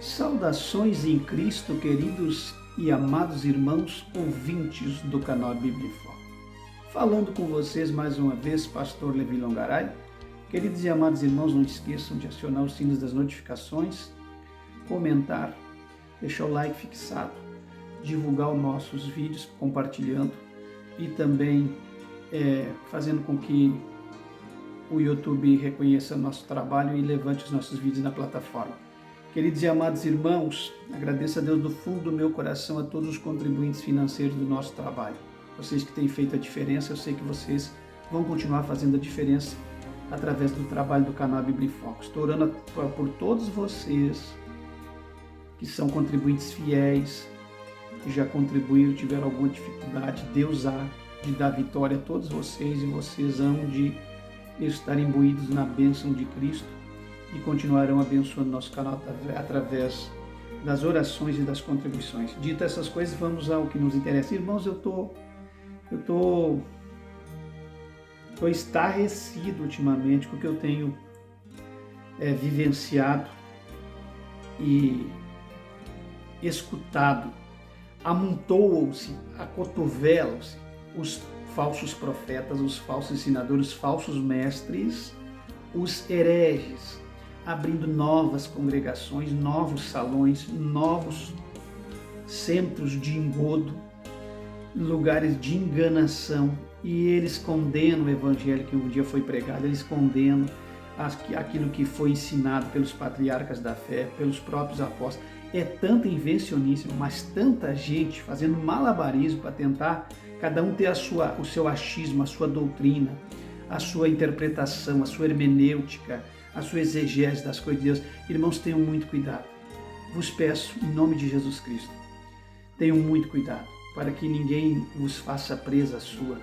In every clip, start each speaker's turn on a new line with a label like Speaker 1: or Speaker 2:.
Speaker 1: Saudações em Cristo, queridos e amados irmãos ouvintes do canal Bíblia em Foco. Falando com vocês mais uma vez, Pastor Levi Longaray. Queridos e amados irmãos, não esqueçam de acionar os sinos das notificações, comentar, deixar o like fixado, divulgar os nossos vídeos, compartilhando e também fazendo com que o YouTube reconheça nosso trabalho e levante os nossos vídeos na plataforma. Queridos e amados irmãos, agradeço a Deus do fundo do meu coração a todos os contribuintes financeiros do nosso trabalho. Vocês que têm feito a diferença, eu sei que vocês vão continuar fazendo a diferença através do trabalho do canal Bíblia em Foco. Estou orando por todos vocês que são contribuintes fiéis, que já contribuíram, tiveram alguma dificuldade. Deus há de dar vitória a todos vocês e vocês hão de estar imbuídos na bênção de Cristo e continuarão abençoando nosso canal através das orações e das contribuições. Dito essas coisas, vamos ao que nos interessa. Irmãos, eu tô estarrecido ultimamente com o que eu tenho vivenciado e escutado. Amontoam-se, acotovelam-se os falsos profetas, os falsos ensinadores, os falsos mestres, os hereges, abrindo novas congregações, novos salões, novos centros de engodo, lugares de enganação, e eles condenam o evangelho que um dia foi pregado, eles condenam aquilo que foi ensinado pelos patriarcas da fé, pelos próprios apóstolos. É tanta invencionismo, mas tanta gente fazendo malabarismo para tentar cada um ter o seu achismo, a sua doutrina, a sua interpretação, a sua hermenêutica, a sua exegese das coisas de Deus. Irmãos, tenham muito cuidado. Vos peço, em nome de Jesus Cristo, tenham muito cuidado, para que ninguém vos faça presa sua,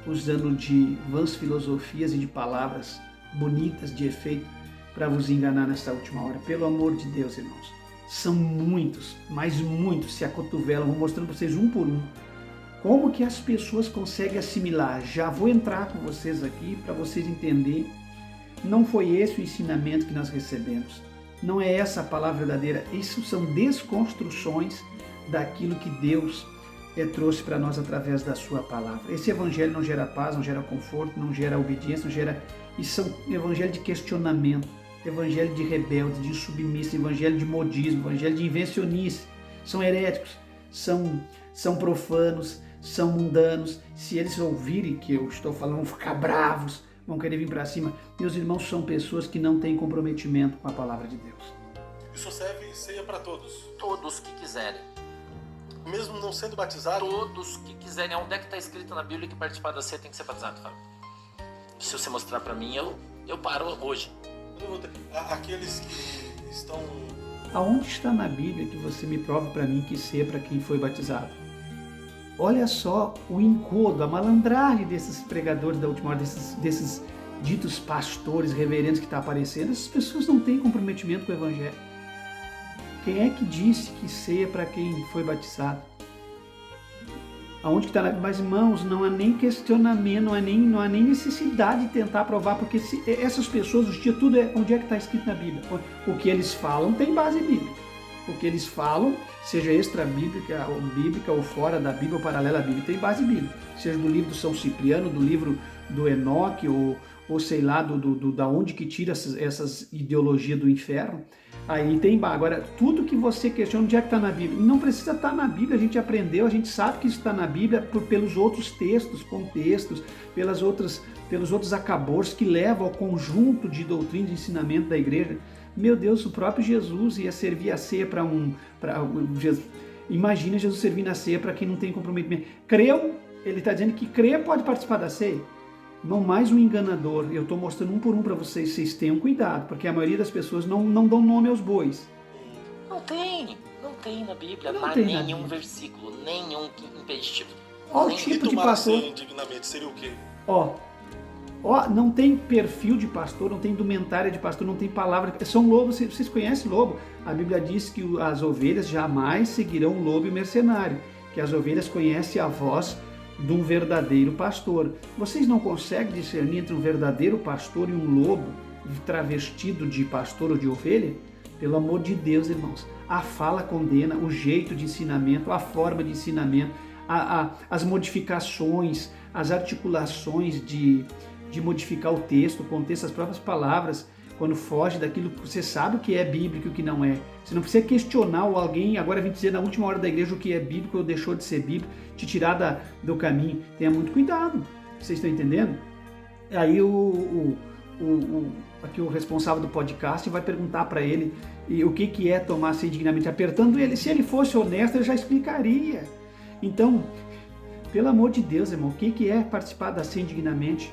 Speaker 1: usando de vãs filosofias e de palavras bonitas, de efeito, para vos enganar nesta última hora. Pelo amor de Deus, irmãos. São muitos, mas muitos se acotovelam. Vou mostrando para vocês um por um como que as pessoas conseguem assimilar. Já vou entrar com vocês aqui para vocês entenderem. Não foi esse o ensinamento que nós recebemos. Não é essa a palavra verdadeira. Isso são desconstruções daquilo que Deus trouxe para nós através da sua palavra. Esse evangelho não gera paz, não gera conforto, não gera obediência, não gera... Isso é um evangelho de questionamento, evangelho de rebelde, de submisso, evangelho de modismo, evangelho de invencionice. São heréticos, são profanos, são mundanos. Se eles ouvirem que eu estou falando, vão ficar bravos, vão querer vir para cima. Meus irmãos, são pessoas que não têm comprometimento com a palavra de Deus.
Speaker 2: Isso serve ceia para todos?
Speaker 3: Todos que quiserem.
Speaker 2: Mesmo não sendo batizado?
Speaker 3: Todos que quiserem. Onde é que está escrito na Bíblia que participar da ceia tem que ser batizado, Fábio? Se você mostrar para mim, eu paro hoje.
Speaker 2: Aqueles que estão...
Speaker 1: Aonde está na Bíblia que você me prova para mim que ceia para quem foi batizado? Olha só o encodo, a malandragem desses pregadores da última hora, desses ditos pastores, reverendos que está aparecendo. Essas pessoas não têm comprometimento com o evangelho. Quem é que disse que ceia para quem foi batizado? Aonde que está na Bíblia? Mas, irmãos, não há nem questionamento, não há nem necessidade de tentar provar, porque essas pessoas, hoje em dia, tudo onde é que está escrito na Bíblia? O que eles falam tem base bíblica. O que eles falam, seja extra-bíblica, ou bíblica, ou fora da Bíblia, ou paralela à Bíblia, tem base bíblica. Seja do livro do São Cipriano, do livro do Enoque, ou sei lá, da onde que tira essas ideologias do inferno. Aí tem, agora, tudo que você questiona, onde é que está na Bíblia? Não precisa estar na Bíblia, a gente aprendeu, a gente sabe que isso está na Bíblia pelos outros textos, contextos, pelos outros acabouços que levam ao conjunto de doutrina e de ensinamento da igreja. Meu Deus, o próprio Jesus ia servir a ceia para imagina Jesus servindo a ceia para quem não tem comprometimento. Creu, ele está dizendo que crê pode participar da ceia. Não mais um enganador. Eu estou mostrando um por um para vocês tenham cuidado, porque a maioria das pessoas não dão nome aos bois.
Speaker 3: Não tem na Bíblia,
Speaker 1: Não
Speaker 3: não
Speaker 1: tem
Speaker 3: nenhum
Speaker 1: na Bíblia.
Speaker 3: versículo, nenhum impeditivo.
Speaker 1: Olha o
Speaker 3: Nem-
Speaker 1: tipo de
Speaker 2: tomar
Speaker 1: pastor.
Speaker 2: ceia indignamente seria o quê?
Speaker 1: Ó, não tem perfil de pastor, não tem indumentária de pastor, não tem palavra. São lobos, vocês conhecem lobo? A Bíblia diz que as ovelhas jamais seguirão o lobo e o mercenário, que as ovelhas conhecem a voz de um verdadeiro pastor. Vocês não conseguem discernir entre um verdadeiro pastor e um lobo travestido de pastor ou de ovelha? Pelo amor de Deus, irmãos, a fala condena, o jeito de ensinamento, a forma de ensinamento, as modificações, as articulações de modificar o texto, o contexto, as próprias palavras, quando foge daquilo que você sabe o que é bíblico e o que não é. Você não precisa questionar ou alguém agora vem dizer na última hora da igreja o que é bíblico ou deixou de ser bíblico, te tirar do caminho. Tenha muito cuidado, vocês estão entendendo? Aí aqui o responsável do podcast vai perguntar para ele o que é tomar ceia indignamente, apertando ele. Se ele fosse honesto, ele já explicaria. Então, pelo amor de Deus, irmão, o que é participar da ceia indignamente?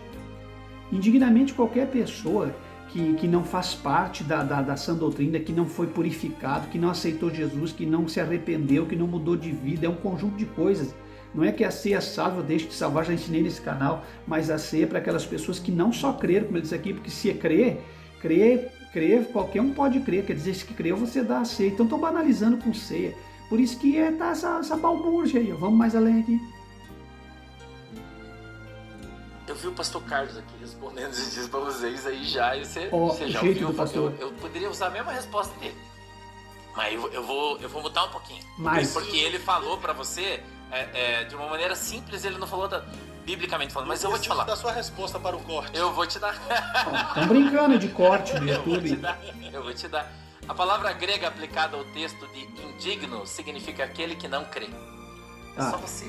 Speaker 1: Indignamente qualquer pessoa que não faz parte da sã doutrina, que não foi purificado, que não aceitou Jesus, que não se arrependeu, que não mudou de vida, é um conjunto de coisas. Não é que a ceia salva ou deixa de salvar, já ensinei nesse canal, mas a ceia é para aquelas pessoas que não só creram, como ele disse aqui, porque se é crer, qualquer um pode crer, quer dizer, se que creu, você dá a ceia. Então estou banalizando com ceia. Por isso que tá essa balbúrdia aí, ó. Vamos mais além aqui.
Speaker 3: Eu vi o pastor Carlos aqui respondendo esses dias para vocês aí já, e você já
Speaker 1: jeito
Speaker 3: ouviu.
Speaker 1: Do pastor.
Speaker 3: Eu poderia usar a mesma resposta dele, mas eu vou mudar um pouquinho.
Speaker 1: Mas...
Speaker 3: Porque ele falou para você de uma maneira simples, ele não falou biblicamente falando, mas eu vou te falar.
Speaker 2: Da sua resposta para o corte.
Speaker 3: Eu vou te dar.
Speaker 1: Estão brincando de corte no YouTube.
Speaker 3: Eu vou te dar. A palavra grega aplicada ao texto de indigno significa aquele que não crê. Só você.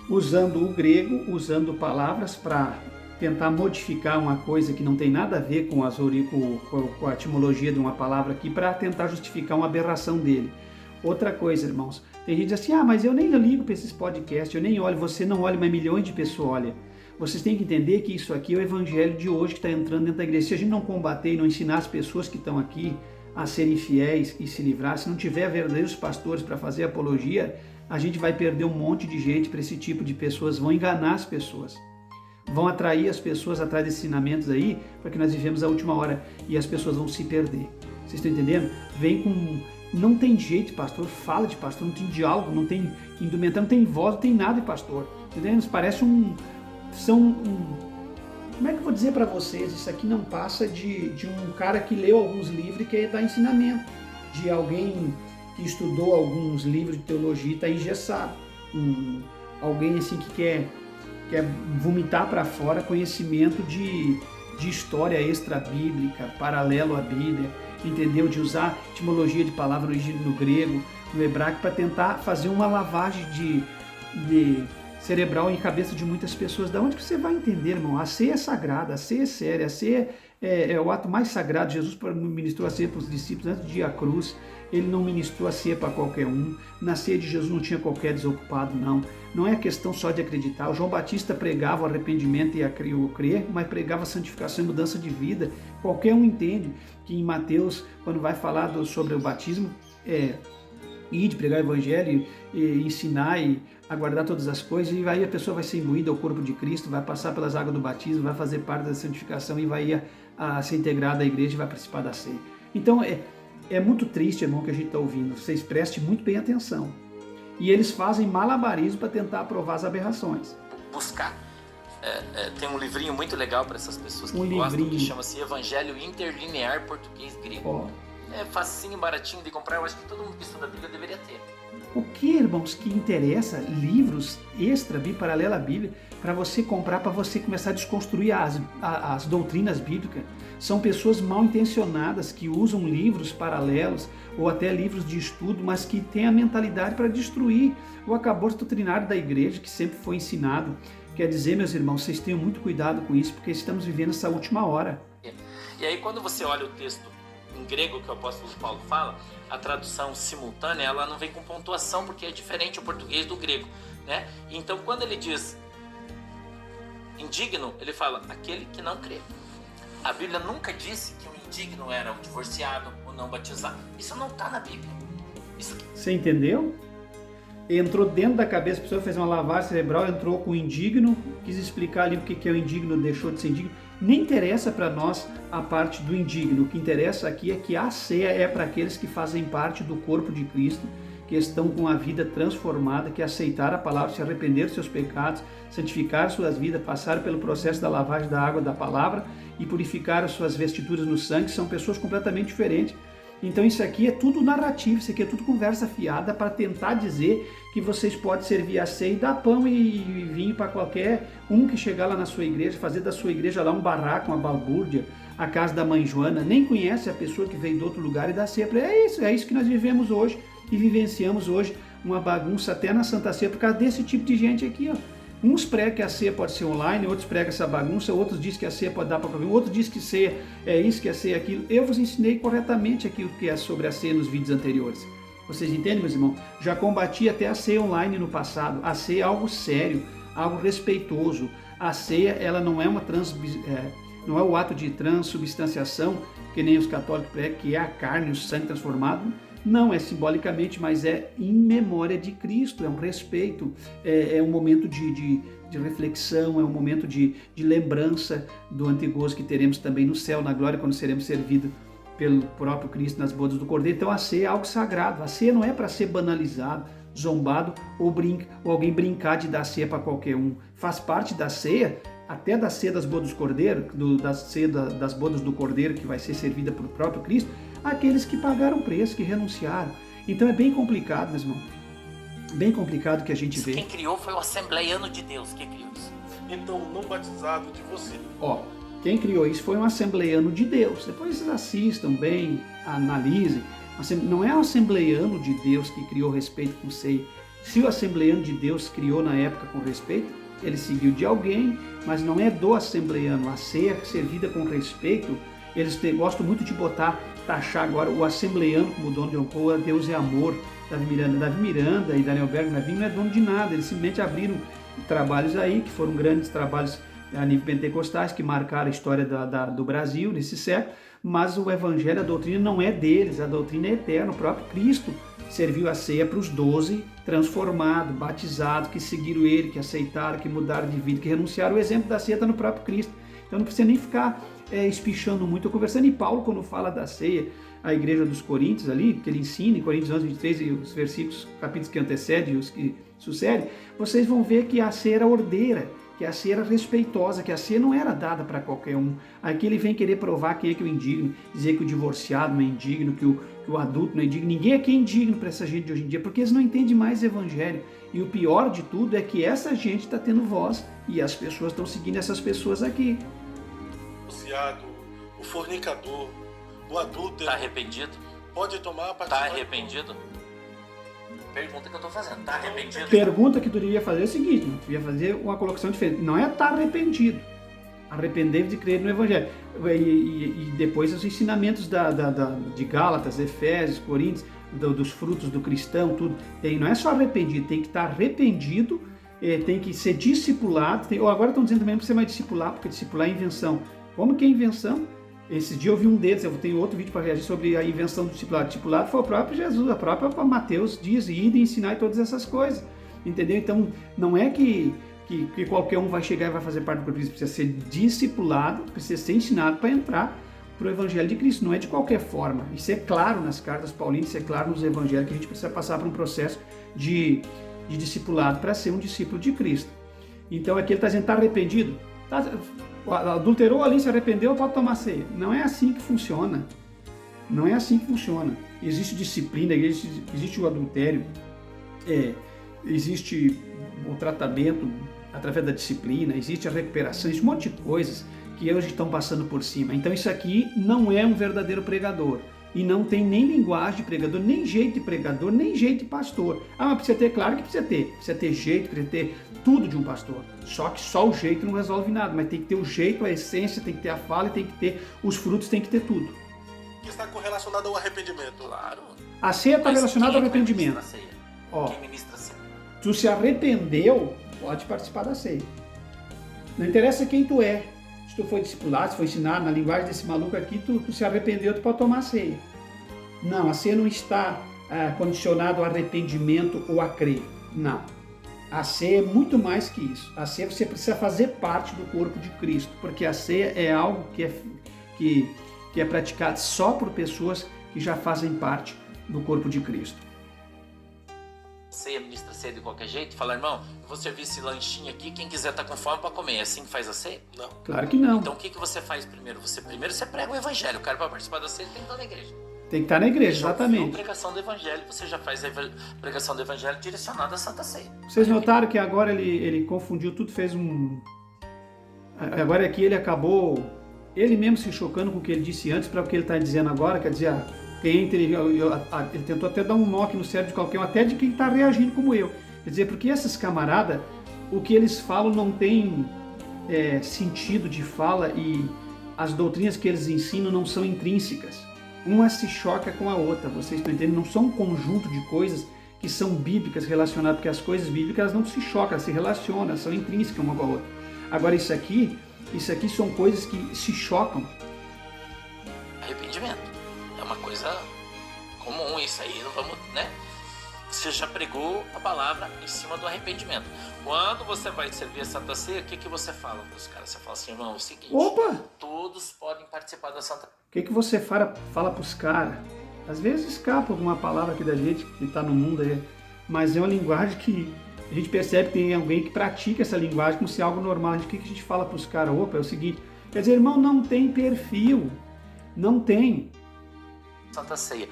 Speaker 1: Usando o grego, usando palavras para tentar modificar uma coisa que não tem nada a ver com a etimologia de uma palavra aqui, para tentar justificar uma aberração dele. Outra coisa, irmãos, tem gente que diz assim, mas eu nem ligo para esses podcasts, eu nem olho, você não olha, mas milhões de pessoas olham. Vocês têm que entender que isso aqui é o evangelho de hoje que está entrando dentro da igreja. Se a gente não combater e não ensinar as pessoas que estão aqui a serem fiéis e se livrar, se não tiver verdadeiros pastores para fazer apologia, a gente vai perder um monte de gente para esse tipo de pessoas, vão enganar as pessoas, vão atrair as pessoas atrás desses ensinamentos aí, porque nós vivemos a última hora e as pessoas vão se perder. Vocês estão entendendo? Vem com... Não tem jeito, pastor, fala de pastor, não tem diálogo, não tem indumentário, não tem voz, não tem nada de pastor. Entendeu? Parece como é que eu vou dizer para vocês? Isso aqui não passa de um cara que leu alguns livros e quer dar ensinamento, de alguém que estudou alguns livros de teologia e está engessado. Alguém assim que quer vomitar para fora conhecimento de história extra-bíblica, paralelo à Bíblia, entendeu? De usar etimologia de palavra no grego, no hebraico, para tentar fazer uma lavagem de cerebral em cabeça de muitas pessoas. Da onde que você vai entender, irmão? A ceia é sagrada, a ceia é séria, a ceia é o ato mais sagrado. Jesus ministrou a ceia para os discípulos antes de ir à cruz. Ele não ministrou a ceia para qualquer um. Na ceia de Jesus não tinha qualquer desocupado, não. Não é questão só de acreditar. O João Batista pregava o arrependimento e o crer, mas pregava santificação e mudança de vida. Qualquer um entende que em Mateus, quando vai falar sobre o batismo, ir de pregar o evangelho e ensinar e aguardar todas as coisas, e aí a pessoa vai ser imbuída ao corpo de Cristo, vai passar pelas águas do batismo, vai fazer parte da santificação e vai a ser integrada à igreja e vai participar da ceia. Então é muito triste, irmão, que a gente está ouvindo. Vocês prestem muito bem atenção. E eles fazem malabarismo para tentar aprovar as aberrações.
Speaker 3: Buscar. Tem um livrinho muito legal para essas pessoas que
Speaker 1: gostam,
Speaker 3: que chama-se Evangelho Interlinear Português Grego. É facinho, baratinho de comprar. Eu acho que todo mundo que estuda a Bíblia deveria ter.
Speaker 1: O que, irmãos, que interessa? Livros extra, paralelo à Bíblia, para você comprar, para você começar a desconstruir as doutrinas bíblicas. São pessoas mal intencionadas que usam livros paralelos ou até livros de estudo, mas que têm a mentalidade para destruir o acabouço doutrinário da igreja, que sempre foi ensinado. Quer dizer, meus irmãos, vocês tenham muito cuidado com isso, porque estamos vivendo essa última hora.
Speaker 3: E aí, quando você olha o texto em grego que o apóstolo Paulo fala, a tradução simultânea, ela não vem com pontuação, porque é diferente o português do grego, né? Então, quando ele diz indigno, ele fala aquele que não crê. A Bíblia nunca disse que o indigno era o divorciado ou não batizado. Isso não está na Bíblia.
Speaker 1: Você entendeu? Entrou dentro da cabeça, a pessoa fez uma lavagem cerebral, entrou com o indigno, quis explicar ali o que é o indigno, deixou de ser indigno. Nem interessa para nós a parte do indigno. O que interessa aqui é que a ceia é para aqueles que fazem parte do corpo de Cristo, que estão com a vida transformada, que aceitaram a palavra, se arrependeram dos seus pecados, santificaram suas vidas, passaram pelo processo da lavagem da água da palavra e purificaram suas vestiduras no sangue, são pessoas completamente diferentes. Então isso aqui é tudo narrativo, isso aqui é tudo conversa fiada para tentar dizer que vocês podem servir a ceia e dar pão e vinho para qualquer um que chegar lá na sua igreja, fazer da sua igreja lá um barraco, uma balbúrdia, a casa da mãe Joana, nem conhece a pessoa que veio de outro lugar e dá ceia para ele. É isso que nós vivemos hoje e vivenciamos hoje, uma bagunça até na Santa Ceia por causa desse tipo de gente aqui, ó. Uns pregam que a ceia pode ser online, outros pregam essa bagunça, outros dizem que a ceia pode dar para qualquer um, outros dizem que ceia é isso, que a ceia é aquilo. Eu vos ensinei corretamente aquilo que é sobre a ceia nos vídeos anteriores. Vocês entendem, meus irmãos? Já combati até a ceia online no passado. A ceia é algo sério, algo respeitoso. A ceia, ela não é não é o ato de transubstanciação, que nem os católicos pregam, que é a carne, o sangue transformado. Não, é simbolicamente, mas é em memória de Cristo, é um respeito, é um momento de reflexão, é um momento de lembrança do antigozo que teremos também no céu, na glória, quando seremos servidos pelo próprio Cristo nas bodas do Cordeiro. Então a ceia é algo sagrado, a ceia não é para ser banalizado, zombado ou alguém brincar de dar ceia para qualquer um. Faz parte da ceia, até da ceia das bodas do Cordeiro, da ceia das bodas do Cordeiro que vai ser servida pelo próprio Cristo, aqueles que pagaram preço, que renunciaram. Então é bem complicado, meu irmão. Bem complicado que a gente vê.
Speaker 3: Quem criou foi o Assembleiano de Deus que criou isso.
Speaker 2: Então, não batizado de você.
Speaker 1: Ó, quem criou isso foi um Assembleiano de Deus. Depois vocês assistam bem, analisem. Não é o Assembleiano de Deus que criou respeito com ceia. Se o Assembleiano de Deus criou na época com respeito, ele seguiu de alguém, mas não é do Assembleiano. A ceia servida com respeito, eles gostam muito de taxar agora o Assembleiano como dono de um Deus é amor. Davi Miranda e Daniel Berg não é dono de nada, eles simplesmente abriram trabalhos aí, que foram grandes trabalhos a nível pentecostais, que marcaram a história do Brasil nesse século, mas o Evangelho, a doutrina não é deles, a doutrina é eterna. O próprio Cristo serviu a ceia para os 12 transformados, batizados, que seguiram ele, que aceitaram, que mudaram de vida, que renunciaram. O exemplo da ceia está no próprio Cristo. Então não precisa nem ficar espichando muito. Eu conversando, e Paulo, quando fala da ceia, a igreja dos Coríntios ali, que ele ensina em Coríntios 11, 23 e os versículos, capítulos que antecedem e os que sucedem, vocês vão ver que a ceia era ordeira, que a ceia era respeitosa, que a ceia não era dada para qualquer um. Aqui ele vem querer provar quem é que é o indigno, dizer que o divorciado não é indigno, que o adulto não é indigno. Ninguém aqui é indigno para essa gente de hoje em dia, porque eles não entendem mais o evangelho. E o pior de tudo é que essa gente está tendo voz e as pessoas estão seguindo essas pessoas aqui.
Speaker 2: O fornicador, o adúltero.
Speaker 3: Está arrependido?
Speaker 2: Pode tomar a partir.
Speaker 3: Está arrependido? Pergunta que eu estou fazendo. Está arrependido?
Speaker 1: Pergunta que tu deveria fazer é o seguinte: tu devia fazer uma colocação diferente. Não é estar arrependido. Arrepender de crer no Evangelho. E depois os ensinamentos de Gálatas, Efésios, Coríntios, dos frutos do cristão, tudo. Não é só arrependido, tem que estar arrependido, tem que ser discipulado. Agora estão dizendo também para você mais discipular, porque discipular é invenção. Como que é invenção? Esse dia eu vi um deles, eu tenho outro vídeo para reagir sobre a invenção do discipulado. O discipulado foi o próprio Jesus, a própria Mateus diz, ir e ensinar e todas essas coisas. Entendeu? Então, não é que qualquer um vai chegar e vai fazer parte do corpo de Cristo. Precisa ser discipulado, precisa ser ensinado para entrar para o Evangelho de Cristo. Não é de qualquer forma. Isso é claro nas cartas paulinas, isso é claro nos Evangelhos, que a gente precisa passar por um processo de discipulado para ser um discípulo de Cristo. Então, aqui ele está dizendo, está arrependido? Adulterou ali, se arrependeu, pode tomar ceia. Não é assim que funciona. Não é assim que funciona. Existe disciplina, existe o adultério, existe o tratamento através da disciplina, existe a recuperação, existe um monte de coisas que hoje estão passando por cima. Então isso aqui não é um verdadeiro pregador. E não tem nem linguagem de pregador, nem jeito de pregador, nem jeito de pastor. Mas precisa ter, claro que precisa ter. Precisa ter jeito, precisa ter tudo de um pastor. Só que só o jeito não resolve nada. Mas tem que ter o jeito, a essência, tem que ter a fala, tem que ter os frutos, tem que ter tudo.
Speaker 2: Que está correlacionado ao arrependimento.
Speaker 3: Claro.
Speaker 1: A ceia está relacionada ao arrependimento.
Speaker 3: Quem ministra a ceia?
Speaker 1: Tu se arrependeu, pode participar da ceia. Não interessa quem tu é. Se tu foi discipulado, se foi ensinado na linguagem desse maluco aqui, tu se arrependeu, tu pode tomar a ceia. Não, a ceia não está condicionada ao arrependimento ou a crer. Não. A ceia é muito mais que isso. A ceia você precisa fazer parte do corpo de Cristo, porque a ceia é algo que é praticado só por pessoas que já fazem parte do corpo de Cristo.
Speaker 3: ceia, ministra ceia de qualquer jeito? Fala, irmão, eu vou servir esse lanchinho aqui, quem quiser tá com fome para comer. É assim que faz a ceia?
Speaker 2: Não.
Speaker 1: Claro que não.
Speaker 3: Então o que você faz primeiro? Primeiro você prega o evangelho. O cara para participar da ceia tem que estar na igreja.
Speaker 1: Tem que estar na igreja,
Speaker 3: Já ouviu a
Speaker 1: exatamente.
Speaker 3: pregação do evangelho, você já faz a pregação do evangelho direcionada à Santa Ceia.
Speaker 1: Vocês notaram que agora ele confundiu tudo, fez um... Agora aqui ele acabou, ele mesmo se chocando com o que ele disse antes para o que ele está dizendo agora, quer dizer, ele tentou até dar um nó aqui no cérebro de qualquer um, até de quem está reagindo como eu. Quer dizer, porque esses camaradas, o que eles falam não tem sentido de fala e as doutrinas que eles ensinam não são intrínsecas. Uma se choca com a outra, vocês estão entendendo? Não são um conjunto de coisas que são bíblicas relacionadas, porque as coisas bíblicas elas não se chocam, elas se relacionam, elas são intrínsecas uma com a outra. Agora isso aqui são coisas que se chocam.
Speaker 3: Arrependimento. É uma coisa comum isso aí, não vamos, né? Você já pregou a palavra em cima do arrependimento. Quando você vai servir a Santa Ceia, o que você fala para os caras? Você fala assim, irmão, é o seguinte,
Speaker 1: Opa!
Speaker 3: todos podem participar da Santa
Speaker 1: O que você fala para os caras? Às vezes escapa alguma palavra aqui da gente que está no mundo aí, mas é uma linguagem que a gente percebe que tem alguém que pratica essa linguagem como se é algo normal. O que a gente fala para os caras? Opa, é o seguinte, quer dizer, irmão, não tem perfil, não tem.
Speaker 3: Santa Ceia,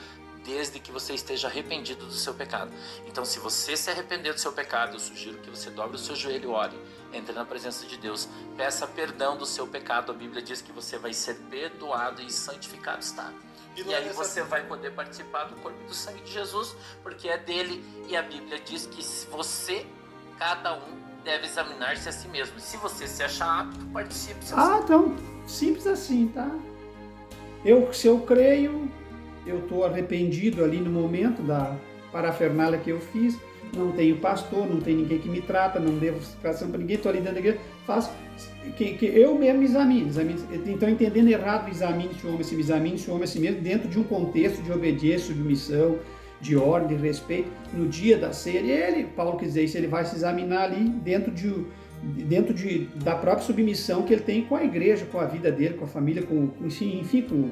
Speaker 3: desde que você esteja arrependido do seu pecado. Então, se você se arrepender do seu pecado, eu sugiro que você dobre o seu joelho e ore, entre na presença de Deus, peça perdão do seu pecado. A Bíblia diz que você vai ser perdoado e santificado está. E aí você vai poder participar do corpo e do sangue de Jesus, porque é dele, e a Bíblia diz que você, cada um, deve examinar-se a si mesmo. E se você se achar apto, participe.
Speaker 1: Então, simples assim, tá? Se eu creio, eu estou arrependido ali no momento da parafernália que eu fiz, não tenho pastor, não tem ninguém que me trata, não devo ficação para ninguém, estou ali dentro da igreja, faço que eu mesmo examine. Então, entendendo errado, examine-se o homem a si mesmo, dentro de um contexto de obediência, submissão, de ordem, de respeito. No dia da ceia, Paulo quer dizer isso, ele vai se examinar ali dentro da própria submissão que ele tem com a igreja, com a vida dele, com a família, enfim, com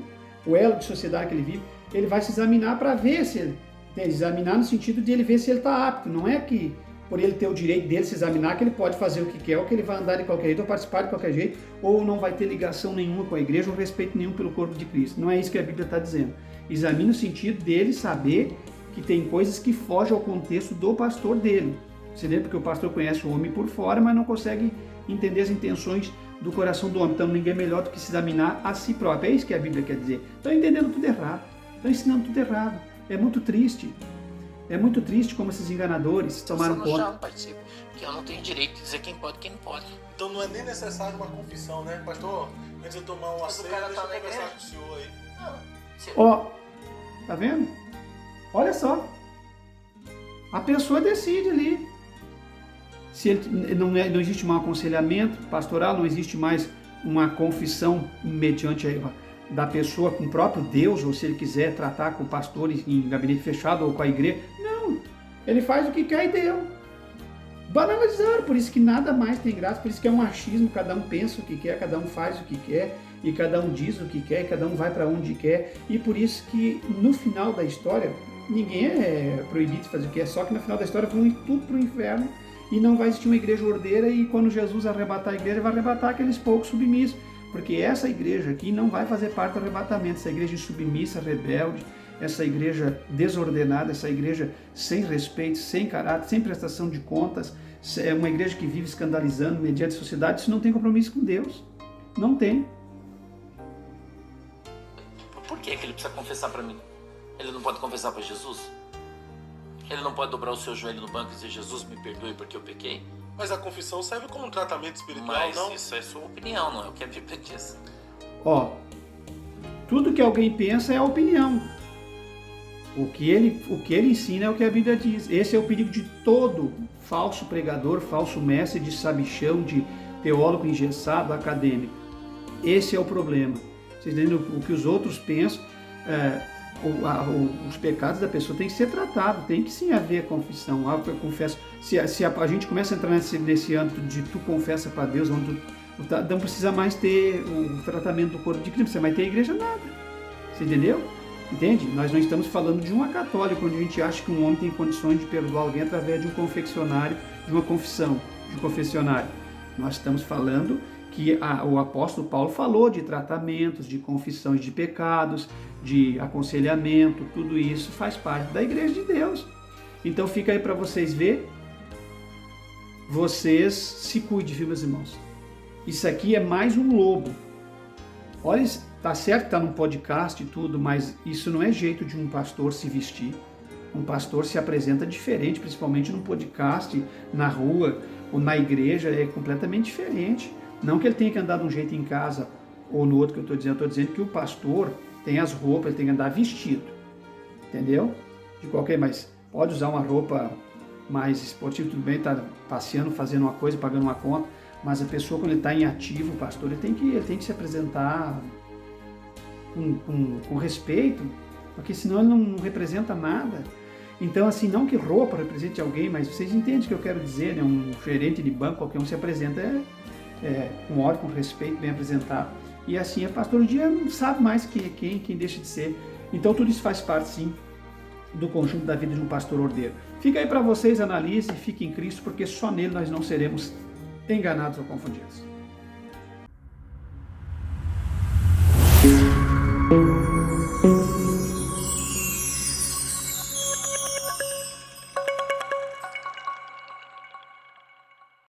Speaker 1: o elo de sociedade que ele vive. Ele vai se examinar para ver se ele... Examinar no sentido de ele ver se ele está apto. Não é que por ele ter o direito dele se examinar que ele pode fazer o que quer, ou que ele vai andar de qualquer jeito, ou participar de qualquer jeito, ou não vai ter ligação nenhuma com a igreja, ou respeito nenhum pelo corpo de Cristo. Não é isso que a Bíblia está dizendo. Examine no sentido dele saber que tem coisas que fogem ao contexto do pastor dele. Você lembra? Porque o pastor conhece o homem por fora, mas não consegue entender as intenções do coração do homem. Então ninguém é melhor do que se examinar a si próprio. É isso que a Bíblia quer dizer. Estão entendendo tudo errado. Estão ensinando tudo errado. É muito triste. É muito triste como esses enganadores tomaram conta.
Speaker 3: Eu não participo, porque eu não tenho direito de dizer quem pode e quem não pode.
Speaker 2: Então não é nem necessário uma confissão, né? Pastor, antes de tomar uma ceia, deixa eu conversar com o senhor aí.
Speaker 1: Ó, tá vendo? Olha só. A pessoa decide ali. Se ele, não existe mais um aconselhamento pastoral, não existe mais uma confissão mediante da pessoa com o próprio Deus, ou se ele quiser tratar com o pastor em gabinete fechado ou com a igreja. Não, ele faz o que quer e deu. Banalizaram, por isso que nada mais tem graça, por isso que é um achismo, cada um pensa o que quer, cada um faz o que quer, e cada um diz o que quer, e cada um vai para onde quer, e por isso que no final da história, ninguém é proibido de fazer o que é, só que no final da história vão ir tudo para o inferno, e não vai existir uma igreja ordeira, e quando Jesus arrebatar a igreja, vai arrebatar aqueles poucos submissos, porque essa igreja aqui não vai fazer parte do arrebatamento, essa igreja submissa, rebelde, essa igreja desordenada, essa igreja sem respeito, sem caráter, sem prestação de contas, é uma igreja que vive escandalizando mediante a sociedade, isso não tem compromisso com Deus, não tem.
Speaker 3: Por que ele precisa confessar para mim? Ele não pode confessar para Jesus? Ele não pode dobrar o seu joelho no banco e dizer, Jesus, me perdoe porque eu pequei?
Speaker 2: Mas a confissão serve como um tratamento espiritual,
Speaker 3: Mas
Speaker 2: não?
Speaker 3: isso é sua opinião, não é o que a Bíblia diz.
Speaker 1: Ó, tudo que alguém pensa é a opinião. O que ele ensina é o que a Bíblia diz. Esse é o perigo de todo falso pregador, falso mestre de sabichão, de teólogo engessado, acadêmico. Esse é o problema. Vocês entendem o que os outros pensam? Os pecados da pessoa têm que ser tratados, tem que sim haver confissão. Eu confesso. Se a gente começa a entrar nesse âmbito de tu confessa para Deus, onde não precisa mais ter o tratamento do corpo de Cristo, você vai ter igreja nada. Você entendeu? Entende? Nós não estamos falando de uma católica, onde a gente acha que um homem tem condições de perdoar alguém através de um confeccionário, de uma confissão, de um confessionário. Nós estamos falando que o apóstolo Paulo falou de tratamentos, de confissões de pecados, de aconselhamento, tudo isso faz parte da Igreja de Deus. Então fica aí para vocês verem. Vocês se cuidem, viu, meus irmãos? Isso aqui é mais um lobo. Olha, tá certo que está num podcast e tudo, mas isso não é jeito de um pastor se vestir. Um pastor se apresenta diferente, principalmente num podcast, na rua ou na igreja, é completamente diferente. Não que ele tenha que andar de um jeito em casa ou no outro que eu estou dizendo que o pastor tem as roupas, ele tem que andar vestido. Entendeu? De qualquer, mas pode usar uma roupa mais esportiva, tudo bem, tá passeando, fazendo uma coisa, pagando uma conta, mas a pessoa quando ele está em ativo, o pastor, ele tem que se apresentar com respeito, porque senão ele não representa nada. Então, assim, não que roupa represente alguém, mas vocês entendem o que eu quero dizer, né? Um gerente de banco, qualquer um se apresenta com ordem, com respeito, bem apresentado. E assim, o pastor um dia não sabe mais quem deixa de ser. Então, tudo isso faz parte, sim, do conjunto da vida de um pastor ordeiro. Fica aí para vocês, analisem, fiquem em Cristo, porque só nele nós não seremos enganados ou confundidos.